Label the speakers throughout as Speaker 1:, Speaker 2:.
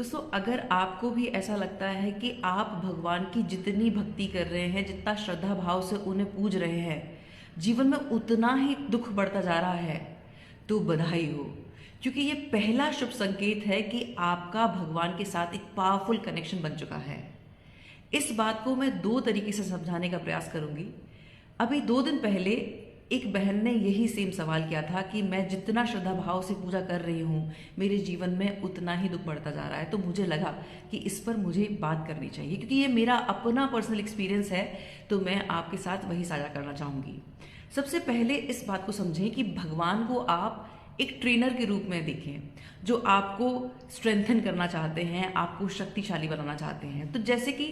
Speaker 1: दोस्तों, अगर आपको भी ऐसा लगता है कि आप भगवान की जितनी भक्ति कर रहे हैं, जितना श्रद्धा भाव से उन्हें पूज रहे हैं, जीवन में उतना ही दुख बढ़ता जा रहा है, तो बधाई हो। क्योंकि ये पहला शुभ संकेत है कि आपका भगवान के साथ एक पावरफुल कनेक्शन बन चुका है। इस बात को मैं दो तरीके से समझाने का प्रयास करूंगी। अभी 2 दिन पहले एक बहन ने यही सेम सवाल किया था कि मैं जितना श्रद्धा भाव से पूजा कर रही हूँ, मेरे जीवन में उतना ही दुख बढ़ता जा रहा है। तो मुझे लगा कि इस पर मुझे बात करनी चाहिए, क्योंकि ये मेरा अपना पर्सनल एक्सपीरियंस है, तो मैं आपके साथ वही साझा करना चाहूँगी। सबसे पहले इस बात को समझें कि भगवान को आप एक ट्रेनर के रूप में देखें, जो आपको स्ट्रेंथन करना चाहते हैं, आपको शक्तिशाली बनाना चाहते हैं। तो जैसे कि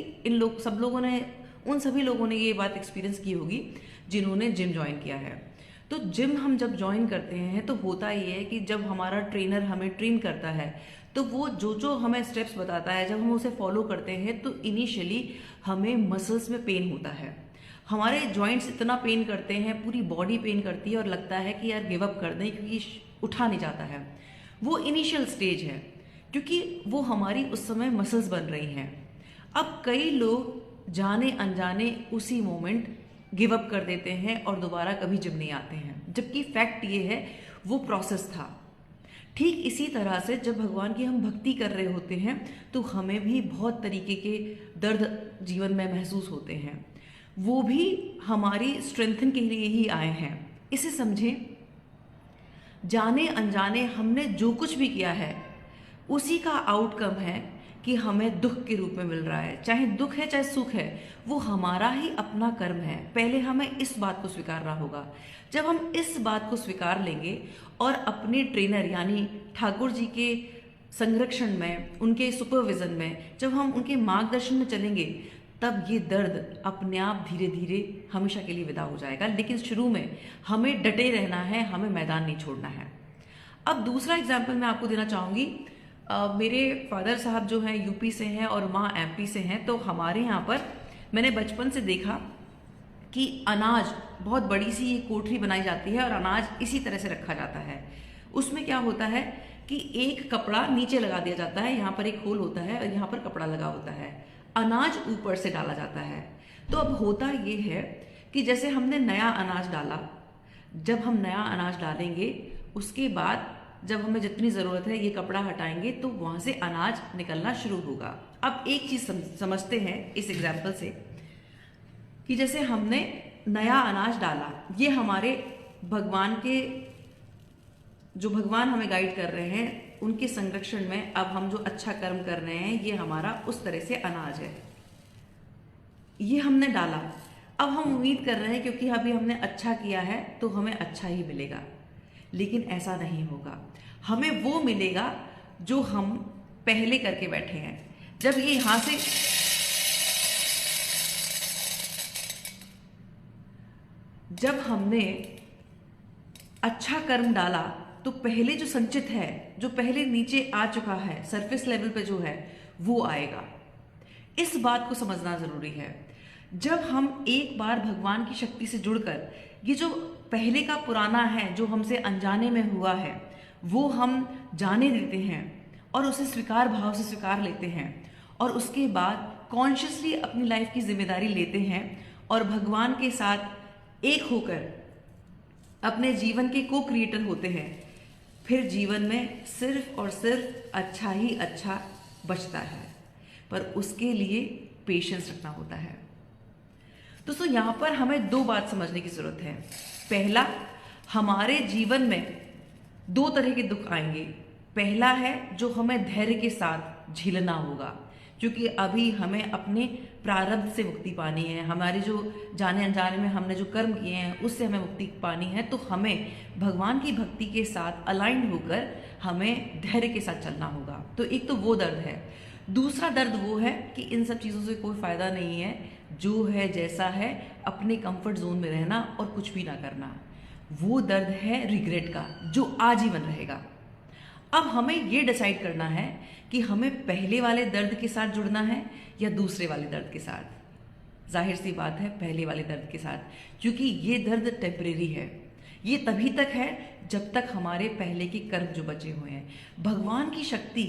Speaker 1: उन सभी लोगों ने ये बात एक्सपीरियंस की होगी जिन्होंने जिम ज्वाइन किया है। तो जिम हम जब ज्वाइन करते हैं तो होता ये है कि जब हमारा ट्रेनर हमें ट्रेन करता है, तो वो जो हमें स्टेप्स बताता है, जब हम उसे फॉलो करते हैं तो इनिशियली हमें मसल्स में पेन होता है, हमारे जॉइंट्स इतना पेन करते हैं, पूरी बॉडी पेन करती है और लगता है कि यार गिव अप कर दें, क्योंकि उठा नहीं जाता है। वो इनिशियल स्टेज है, क्योंकि वो हमारी उस समय मसल्स बन रही हैं। अब कई लोग जाने अनजाने उसी मोमेंट गिव अप कर देते हैं और दोबारा कभी जिम नहीं आते हैं, जबकि फैक्ट ये है वो प्रोसेस था। ठीक इसी तरह से जब भगवान की हम भक्ति कर रहे होते हैं तो हमें भी बहुत तरीके के दर्द जीवन में महसूस होते हैं, वो भी हमारी स्ट्रेंथन के लिए ही आए हैं। इसे समझें, जाने अनजाने हमने जो कुछ भी किया है उसी का आउटकम है कि हमें दुख के रूप में मिल रहा है। चाहे दुख है चाहे सुख है, वो हमारा ही अपना कर्म है। पहले हमें इस बात को स्वीकारना होगा। जब हम इस बात को स्वीकार लेंगे और अपने ट्रेनर यानी ठाकुर जी के संरक्षण में, उनके सुपरविजन में, जब हम उनके मार्गदर्शन में चलेंगे, तब ये दर्द अपने आप धीरे धीरे हमेशा के लिए विदा हो जाएगा। लेकिन शुरू में हमें डटे रहना है, हमें मैदान नहीं छोड़ना है। अब दूसरा एग्जाम्पल मैं आपको देना चाहूँगी। मेरे फादर साहब जो हैं यूपी से हैं और माँ एमपी से हैं। तो हमारे यहाँ पर मैंने बचपन से देखा कि अनाज, बहुत बड़ी सी ये कोठरी बनाई जाती है और अनाज इसी तरह से रखा जाता है। उसमें क्या होता है कि एक कपड़ा नीचे लगा दिया जाता है, यहाँ पर एक होल होता है और यहाँ पर कपड़ा लगा होता है, अनाज ऊपर से डाला जाता है। तो अब होता ये है कि जैसे हमने नया अनाज डाला, जब हम नया अनाज डालेंगे उसके बाद जब हमें जितनी ज़रूरत है ये कपड़ा हटाएंगे तो वहाँ से अनाज निकलना शुरू होगा। अब एक चीज़ समझते हैं इस एग्जाम्पल से कि जैसे हमने नया अनाज डाला, ये हमारे भगवान के, जो भगवान हमें गाइड कर रहे हैं, उनके संरक्षण में अब हम जो अच्छा कर्म कर रहे हैं, ये हमारा उस तरह से अनाज है। ये हमने डाला, अब हम उम्मीद कर रहे हैं क्योंकि अभी हमने अच्छा किया है तो हमें अच्छा ही मिलेगा। लेकिन ऐसा नहीं होगा, हमें वो मिलेगा जो हम पहले करके बैठे हैं। जब ये यहां से जब हमने अच्छा कर्म डाला तो पहले जो संचित है, जो पहले नीचे आ चुका है, सरफेस लेवल पे जो है, वो आएगा। इस बात को समझना जरूरी है। जब हम एक बार भगवान की शक्ति से जुड़कर ये जो पहले का पुराना है, जो हमसे अनजाने में हुआ है, वो हम जाने देते हैं और उसे स्वीकार भाव से स्वीकार लेते हैं और उसके बाद कॉन्शियसली अपनी लाइफ की जिम्मेदारी लेते हैं और भगवान के साथ एक होकर अपने जीवन के को क्रिएटर होते हैं, फिर जीवन में सिर्फ और सिर्फ अच्छा ही अच्छा बचता है। पर उसके लिए पेशेंस रखना होता है। दोस्तों, यहाँ पर हमें दो बात समझने की जरूरत है। पहला, हमारे जीवन में 2 तरह के दुख आएंगे। पहला है जो हमें धैर्य के साथ झेलना होगा, क्योंकि अभी हमें अपने प्रारब्ध से मुक्ति पानी है, हमारे जो जाने अनजाने में हमने जो कर्म किए हैं उससे हमें मुक्ति पानी है। तो हमें भगवान की भक्ति के साथ अलाइंड होकर हमें धैर्य के साथ चलना होगा। तो एक तो वो दर्द है। दूसरा दर्द वो है कि इन सब चीज़ों से कोई फायदा नहीं है, जो है जैसा है, अपने कंफर्ट जोन में रहना और कुछ भी ना करना। वो दर्द है रिग्रेट का, जो आजीवन रहेगा। अब हमें ये डिसाइड करना है कि हमें पहले वाले दर्द के साथ जुड़ना है या दूसरे वाले दर्द के साथ। जाहिर सी बात है, पहले वाले दर्द के साथ, क्योंकि ये दर्द टेम्परेरी है। ये तभी तक है जब तक हमारे पहले के कर्म जो बचे हुए हैं। भगवान की शक्ति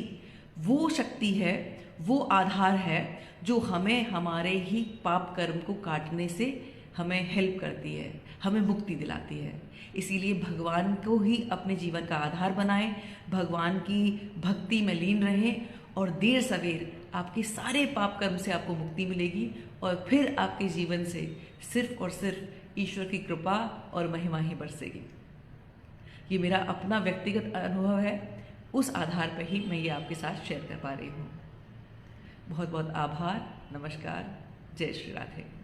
Speaker 1: वो शक्ति है, वो आधार है जो हमें हमारे ही पाप कर्म को काटने से हमें हेल्प करती है, हमें मुक्ति दिलाती है। इसीलिए भगवान को ही अपने जीवन का आधार बनाएं, भगवान की भक्ति में लीन रहें और देर सवेर आपके सारे पाप कर्म से आपको मुक्ति मिलेगी और फिर आपके जीवन से सिर्फ और सिर्फ ईश्वर की कृपा और महिमा ही बरसेगी। ये मेरा अपना व्यक्तिगत अनुभव है, उस आधार पर ही मैं ये आपके साथ शेयर कर पा रही हूँ। बहुत बहुत आभार, नमस्कार, जय श्री राधे।